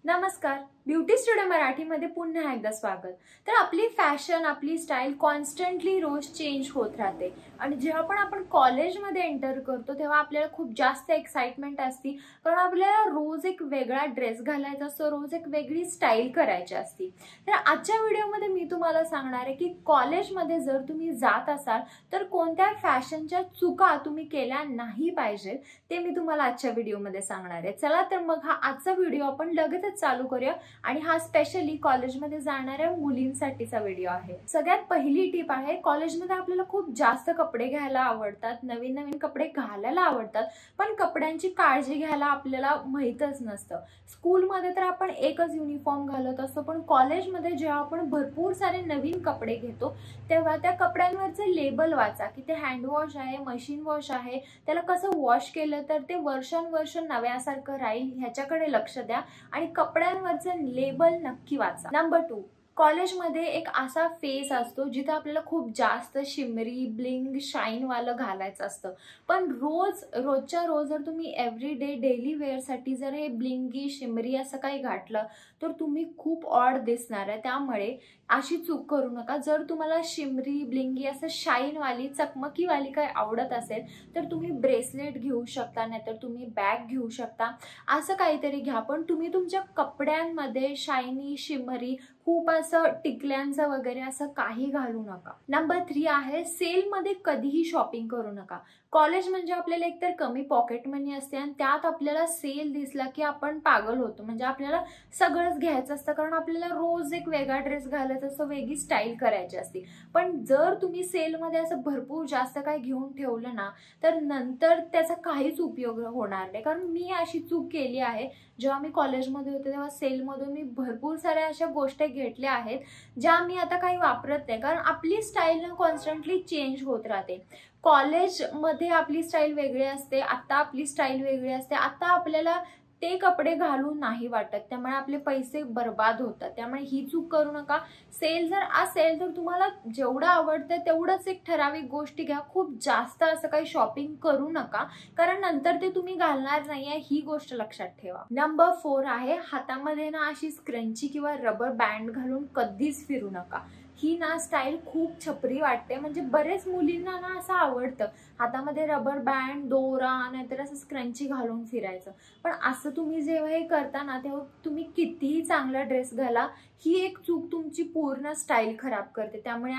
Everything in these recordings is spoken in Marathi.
नमस्कार, ब्युटी स्टुडिओ मराठीमध्ये पुन्हा एकदा स्वागत। तर आपली फॅशन, आपली स्टाईल कॉन्स्टंटली रोज चेंज होत राहते आणि जेव्हा पण आपण कॉलेजमध्ये एंटर करतो तेव्हा आपल्याला खूप जास्त एक्साइटमेंट असते, कारण आपल्याला रोज एक वेगळा ड्रेस घालायचा असतो, रोज एक वेगळी स्टाईल करायची असते। तर आजच्या व्हिडिओमध्ये मी तुम्हाला सांगणार आहे की कॉलेजमध्ये जर तुम्ही जात असाल तर कोणत्या फॅशनच्या चुका तुम्ही केल्या नाही पाहिजे ते मी तुम्हाला आजच्या व्हिडिओमध्ये सांगणार आहे। चला तर मग हा आजचा व्हिडिओ आपण लगेच चालू करूया आणि हा स्पेशली कॉलेजमध्ये जाणाऱ्या मुलींसाठीचा व्हिडिओ आहे। सगळ्यात पहिली टिप आहे, कॉलेजमध्ये आपल्याला खूप जास्त कपडे घ्यायला आवडतात, नवीन नवीन कपडे घालायला आवडतात, पण कपड्यांची काळजी घ्यायला आपल्याला माहीतच नसतं। स्कूलमध्ये तर आपण एकच युनिफॉर्म घालत असतो, पण कॉलेजमध्ये जेव्हा आपण भरपूर सारे नवीन कपडे घेतो तेव्हा त्या कपड्यांवरचे लेबल वाचा की ते हँड वॉश आहे, मशीन वॉश आहे, त्याला कसं वॉश केलं तर ते वर्षानुवर्ष नव्यासारखं राहील ह्याच्याकडे लक्ष द्या आणि कपड्यांवरचं लेबल नक्की वाचा। नंबर 2, कॉलेजमध्ये एक असा फेस असतो जिथे आपल्याला खूप जास्त शिमरी, ब्लिंग, शाईन वालं घालायचं असतं, पण रोजच्या रोज जर तुम्ही एव्हरीडे डेली वेअरसाठी जर हे ब्लिंगी, शिमरी असं काही घातलं तर तुम्ही खूप ऑड दिसणार आहे। त्यामुळे अशी चूक करू नका। जर तुम्हाला शिमरी, ब्लिंगी असं शाईन वाली, चकमकी वाली काही आवडत असेल तर तुम्ही ब्रेसलेट घेऊ शकता, नाहीतर तुम्ही बॅग घेऊ शकता, असं काहीतरी घ्या, पण तुम्ही तुमच्या कपड्यांमध्ये शायनी, शिमरी, खूप असं टिकल्यांचं वगैरे असं काही घालू नका। नंबर 3 आहे, सेलमध्ये कधीही शॉपिंग करू नका। कॉलेज म्हणजे आपल्याला एकतर कमी पॉकेट मनी असते आणि त्यात आपल्याला सेल दिसला की आपण पागल होतो, म्हणजे आपल्याला सगळंच घ्यायचं असतं, कारण आपल्याला रोज एक वेगळा ड्रेस घालायचा असतो, वेगळी स्टाईल करायची असते। पण जर तुम्ही सेलमध्ये असं भरपूर जास्त काही घेऊन ठेवलं ना तर नंतर त्याचा काहीच उपयोग होणार नाही। कारण मी अशी चूक केली आहे, जेव्हा मी कॉलेजमध्ये होते तेव्हा सेलमधून मी भरपूर साऱ्या अशा गोष्टी घेतल्या आहेत ज्या मी आता काही वापरत नाही, कारण आपली स्टाईल ना कॉन्स्टंटली चेंज होत राहते। कॉलेजमध्ये आपली स्टाईल वेगळी असते, आता आपली स्टाईल वेगळी असते, आता आपल्याला ते कपडे घालून नाही वाटत, त्यामुळे आपले पैसे बर्बाद होतात। त्यामुळे ही चूक करू नका। सेल जर असेल तर तुम्हाला जेवढं आवडतं तेवढंच एक ठराविक गोष्टी घ्या, खूप जास्त असं काही शॉपिंग करू नका, कारण नंतर ते तुम्ही घालणार नाहीये, ही गोष्ट लक्षात ठेवा। नंबर 4 आहे, हातामध्ये ना अशी स्क्रंची किंवा रबर बँड घालून कधीच फिरू नका। ही ना स्टाईल खूप छपरी वाटते, म्हणजे बरेच मुलींना ना असं आवडतं हातामध्ये रबर बँड, दोरा, नाहीतर असं स्क्रंची घालून फिरायचं, पण असं तुम्ही जेव्हा हे करता ना तेव्हा तुम्ही कितीही चांगला ड्रेस घाला, ही एक चूक तुमची पूर्ण स्टाईल खराब करते। त्यामुळे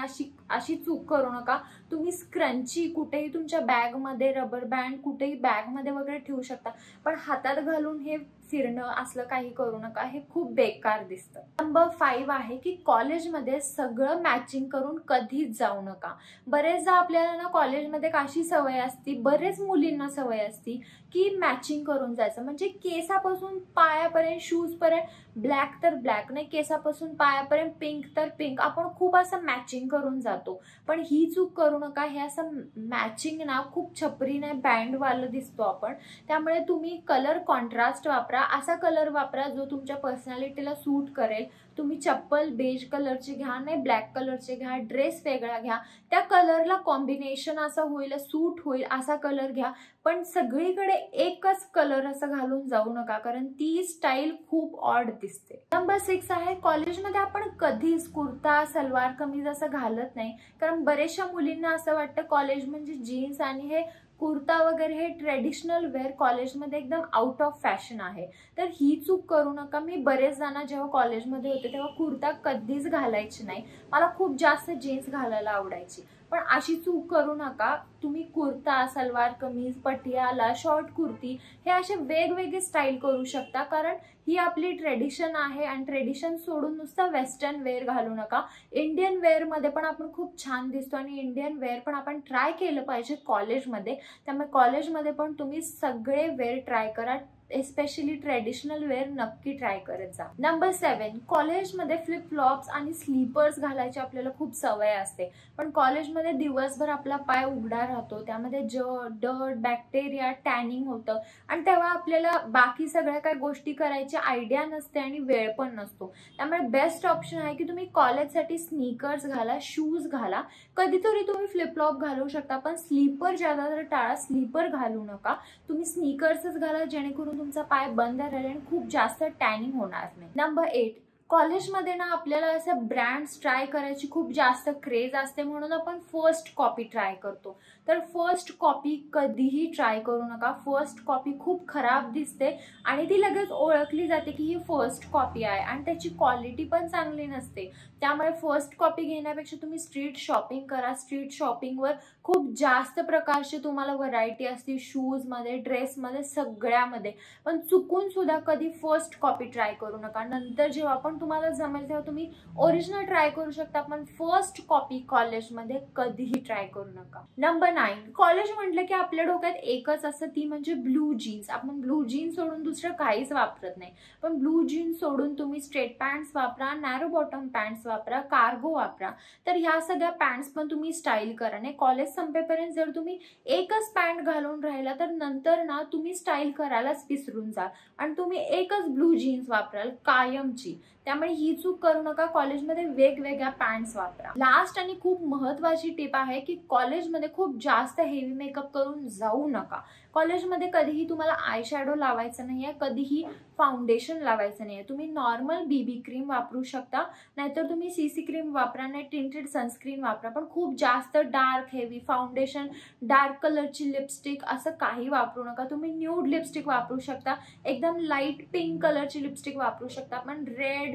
अशी चूक करू नका। तुम्ही स्क्रंची कुठेही तुमच्या बॅगमध्ये, रबर बँड कुठेही बॅगमध्ये वगैरे ठेवू शकता, पण हातात घालून हे फिरणं असलं काही करू नका, हे खूप बेकार दिसतं। नंबर 5 आहे की कॉलेजमध्ये सगळं मॅचिंग करून कधीच जाऊ नका। बरेचदा आपल्याला ना कॉलेजमध्ये अशी सवय असती, बरेच मुलींना सवय असती की मॅचिंग करून जायचं, म्हणजे केसापासून पायापर्यंत, शूज पर्यंत ब्लॅक तर ब्लॅक नाही, केसापासून पायापर्यंत पिंक तर पिंक, आपण खूप असं मॅचिंग करून जातो, पण ही चूक करू नका। हे असं मॅचिंग ना खूप छपरी नाही, बँड वाला दिसतो आपण, त्यामुळे तुम्ही कलर कॉन्ट्रास्ट वापरा, असा कलर वापरा जो तुमच्या पर्सनॅलिटीला सूट करेल। तुम्ही चप्पल बेज कलरची घ्या, नाही ब्लॅक कलरचे घ्या, ड्रेस वेगळा घ्या, त्या कलरला कॉम्बिनेशन असं होईल, सूट होईल असा कलर घ्या, पण सगळीकडे एकच कलर असं घालून जाऊ नका, कारण ती स्टाईल खूप ऑड दिसते। नंबर 6 आहे, कॉलेजमध्ये आपण कधीच कुर्ता, सलवार कमीज असं घालत नाही, कारण बरेचशा मुलींना असं वाटतं कॉलेज म्हणजे जीन्स आणि हे कुर्ता वगैरे हे ट्रेडिशनल वेअर कॉलेजमध्ये एकदम आउट ऑफ फॅशन आहे, तर ही चूक करू नका। मी बरेच जण जेव्हा कॉलेजमध्ये होते तेव्हा कुर्ता कधीच घालायची नाही, मला खूप जास्त जीन्स घालायला आवडायची, पण अशी चूक करू नका। तुम्ही कुर्ता, सलवार कमीज, पटियाला, शॉर्ट कुर्ती हे असे वेगवेगळे स्टाईल करू शकता, कारण ही आपली ट्रेडिशन आहे आणि ट्रेडिशन सोडून नुसतं वेस्टर्न वेअर घालू नका। इंडियन वेअरमध्ये पण आपण खूप छान दिसतो आणि इंडियन वेअर पण आपण ट्राय केलं पाहिजे कॉलेजमध्ये, त्यामुळे कॉलेजमध्ये पण तुम्ही सगळे वेअर ट्राय करा, एस्पेशली ट्रेडिशनल वेअर नक्की ट्राय करत जा। नंबर 7, कॉलेजमध्ये फ्लिप फ्लॉप्स आणि स्लीपर्स घालायची आपल्याला खूप सवय असते, पण कॉलेजमध्ये दिवसभर आपला पाय उघडा राहतो, त्यामध्ये डर्ट, बॅक्टेरिया, टॅनिंग होतं आणि तेव्हा आपल्याला बाकी सगळ्या काही गोष्टी करायची आयडिया नसते आणि वेळ पण नसतो। त्यामुळे बेस्ट ऑप्शन आहे की तुम्ही कॉलेजसाठी स्नीकर्स घाला, शूज घाला, कधीतरी तुम्ही फ्लिप फ्लॉप घालू शकता, पण स्लीपर ज्यादा तर टाळा, स्लीपर घालू नका। तुम्ही स्नीकर्सच घाला, जेणेकरून तुमचा पाय बंद राहील आणि खूप जास्त टॅनिंग होणार नाही. नंबर 8, कॉलेजमध्ये ना आपल्याला असे ब्रँड्स ट्राय करायची खूप जास्त क्रेज असते, म्हणून आपण फर्स्ट कॉपी ट्राय करतो. तर फर्स्ट कॉपी कधीही ट्राय करू नका. फर्स्ट कॉपी खूप खराब दिसते आणि ती लगेच ओळखली जाते की ही फर्स्ट कॉपी आहे आणि त्याची क्वालिटी पण चांगली नसते. त्यामुळे फर्स्ट कॉपी घेण्यापेक्षा तुम्ही स्ट्रीट शॉपिंग करा. स्ट्रीट शॉपिंगवर खूप जास्त प्रकारचे तुम्हाला व्हरायटी असते, शूजमध्ये, ड्रेसमध्ये, सगळ्यामध्ये. पण चुकून सुद्धा कधी फर्स्ट कॉपी ट्राय करू नका. नंतर जेव्हा पण तुम्हाला जमेल तेव्हा तुम्ही ओरिजिनल ट्राय करू शकता, पण फर्स्ट कॉपी कॉलेजमध्ये कधीही ट्राय करू नका. नंबर 9, कॉलेज म्हटलं की आपल्या डोक्यात एकच असतं, ती म्हणजे ब्लू जीन्स. आपण ब्लू जीन्स सोडून दुसरं काहीच वापरत नाही. पण ब्लू जीन्स सोडून तुम्ही स्ट्रेट पॅन्ट्स वापरा, नॅरो बॉटम पॅन्ट्स वापरा, कार्गो वापरा. तर ह्या सगळ्या पॅन्ट्स पण तुम्ही स्टाईल करा. नाही, कॉलेज संपेपर्यंत जर तुम्ही एकच पॅन्ट घालून राहिला तर नंतर ना तुम्ही स्टाईल करायलाच विसरून जा आणि तुम्ही एकच ब्लू जीन्स वापराल कायमची. त्यामुळे ही चूक करू नका. कॉलेजमध्ये वेगवेगळ्या पॅन्ट्स वापरा. लास्ट आणि खूप महत्त्वाची टिप आहे की कॉलेजमध्ये खूप जास्त हेवी मेकअप करून जाऊ नका. कॉलेजमध्ये कधीही तुम्हाला आय शॅडो लावायचं नाहीये, कधीही फाउंडेशन लावायचं नाहीये. तुम्ही नॉर्मल बीबी क्रीम वापरू शकता, नाहीतर तुम्ही सीसी क्रीम वापरा, नाही टिंटेड सनस्क्रीन वापरा. पण खूप जास्त डार्क हेवी फाउंडेशन, डार्क कलरची लिपस्टिक असं काही वापरू नका. तुम्ही न्यूड लिपस्टिक वापरू शकता, एकदम लाईट पिंक कलरची लिपस्टिक वापरू शकता, पण रेड,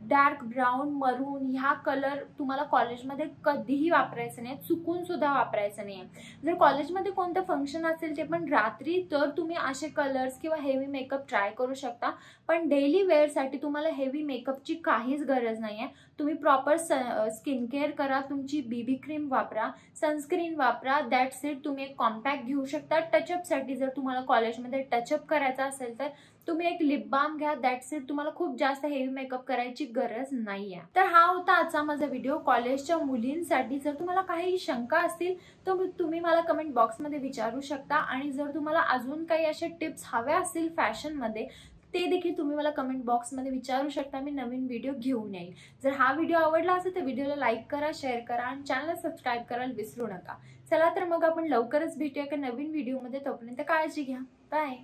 डार्क ब्राऊन, मरून ह्या कलर तुम्हाला कॉलेजमध्ये कधीही वापरायचं नाही, चुकून सुद्धा वापरायचं नाही. जर कॉलेजमध्ये कोणतं फंक्शन असेल ते पण रात्री, तर तुम्ही असे कलर्स किंवा हेवी मेकअप ट्राय करू शकता. पण डेली वेअरसाठी तुम्हाला हेवी मेकअपची काहीच गरज नाही आहे. तुम्ही प्रॉपर स्किन केअर करा, तुमची बीबी क्रीम वापरा, सनस्क्रीन वापरा, दॅट्स इट. तुम्ही एक कॉम्पॅक्ट घेऊ शकता टचअपसाठी. जर तुम्हाला कॉलेजमध्ये टचअप करायचा असेल तर तुम्ही एक लिप बाम घ्या, दॅट्स इट. तुम्हाला खूप जास्त हेवी मेकअप करायची गरज नाहीये. तर हा होता आजचा माझा व्हिडिओ कॉलेजच्या मुलींसाठी. जर तुम्हाला काही शंका असतील तर तुम्ही मला कमेंट बॉक्समध्ये विचारू शकता आणि जर तुम्हाला अजून काही अशा टिप्स हव्या असतील फॅशनमध्ये ते देखील तुम्ही मला कमेंट बॉक्समध्ये विचारू शकता. मी नवीन व्हिडिओ घेऊन येईल. जर हा व्हिडिओ आवडला असेल तर व्हिडिओला लाईक करा, शेअर करा आणि चॅनलला सबस्क्राईब करायला विसरू नका. चला तर मग आपण लवकरच भेटूया एका नवीन व्हिडिओमध्ये. तोपर्यंत काळजी घ्या. बाय.